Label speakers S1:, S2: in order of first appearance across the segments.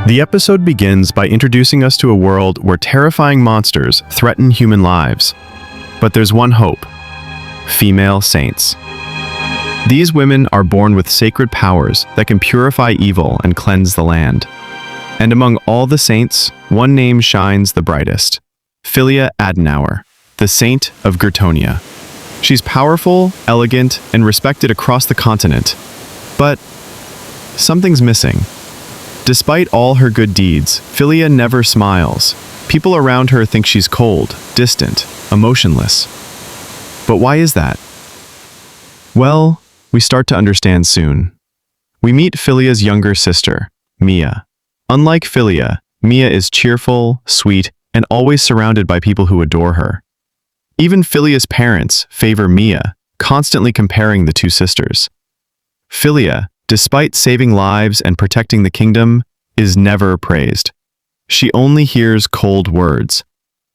S1: The episode begins by introducing us to a world where terrifying monsters threaten human lives. But there's one hope: female saints. These women are born with sacred powers that can purify evil and cleanse the land. And among all the saints, one name shines the brightest: Filia Adenauer, the Saint of Gritonia. She's powerful, elegant, and respected across the continent. But something's missing. Despite all her good deeds, Filia never smiles. People around her think she's cold, distant, emotionless. But why is that? Well, we start to understand soon. We meet Filia's younger sister, Mia. Unlike Filia, Mia is cheerful, sweet, and always surrounded by people who adore her. Even Filia's parents favor Mia, constantly comparing the two sisters. Filia, despite saving lives and protecting the kingdom, is never praised. She only hears cold words.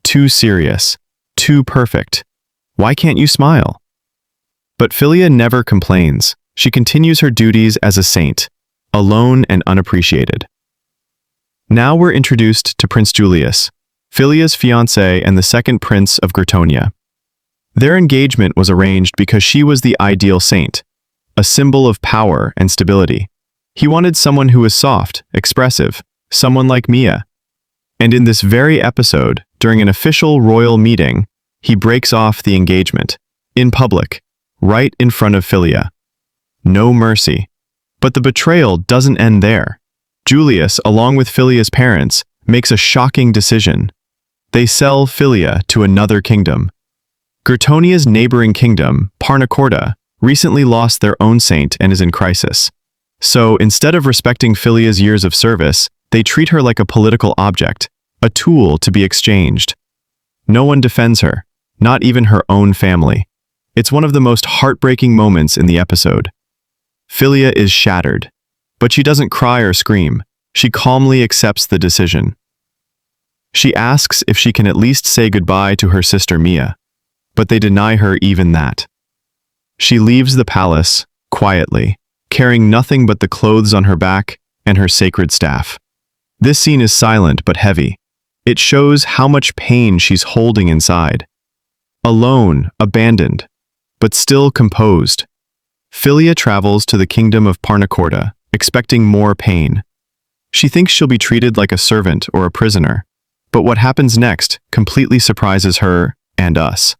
S1: Too serious. Too perfect. Why can't you smile? But Filia never complains. She continues her duties as a saint, alone and unappreciated. Now we're introduced to Prince Julius, Filia's fiancé and the second prince of Gritonia. Their engagement was arranged because she was the ideal saint, a symbol of power and stability. He wanted someone who was soft, expressive, someone like Mia. And in this very episode, during an official royal meeting, he breaks off the engagement, in public, right in front of Filia. No mercy. But the betrayal doesn't end there. Julius, along with Filia's parents, makes a shocking decision. They sell Filia to another kingdom. Gritonia's neighboring kingdom, Parnacorda, recently lost their own saint and is in crisis. So instead of respecting Filia's years of service, they treat her like a political object, a tool to be exchanged. No one defends her, not even her own family. It's one of the most heartbreaking moments in the episode. Filia is shattered, but she doesn't cry or scream. She calmly accepts the decision. She asks if she can at least say goodbye to her sister Mia, but they deny her even that. She leaves the palace, quietly, carrying nothing but the clothes on her back and her sacred staff. This scene is silent but heavy. It shows how much pain she's holding inside. Alone, abandoned, but still composed. Filia travels to the kingdom of Parnacorda, expecting more pain. She thinks she'll be treated like a servant or a prisoner, but what happens next completely surprises her and us.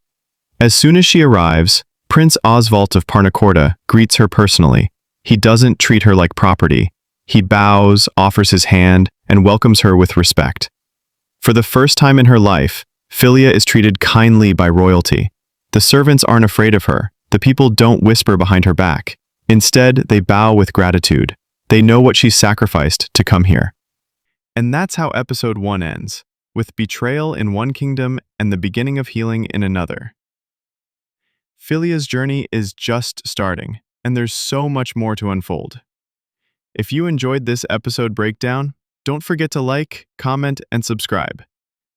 S1: As soon as she arrives, Prince Oswald of Parnacorda greets her personally. He doesn't treat her like property. He bows, offers his hand, and welcomes her with respect. For the first time in her life, Filia is treated kindly by royalty. The servants aren't afraid of her. The people don't whisper behind her back. Instead, they bow with gratitude. They know what she's sacrificed to come here. And that's how episode 1 ends, with betrayal in one kingdom and the beginning of healing in another. Filia's journey is just starting, and there's so much more to unfold. If you enjoyed this episode breakdown, don't forget to like, comment, and subscribe,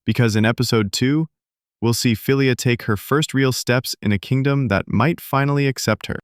S1: because in episode 2, we'll see Filia take her first real steps in a kingdom that might finally accept her.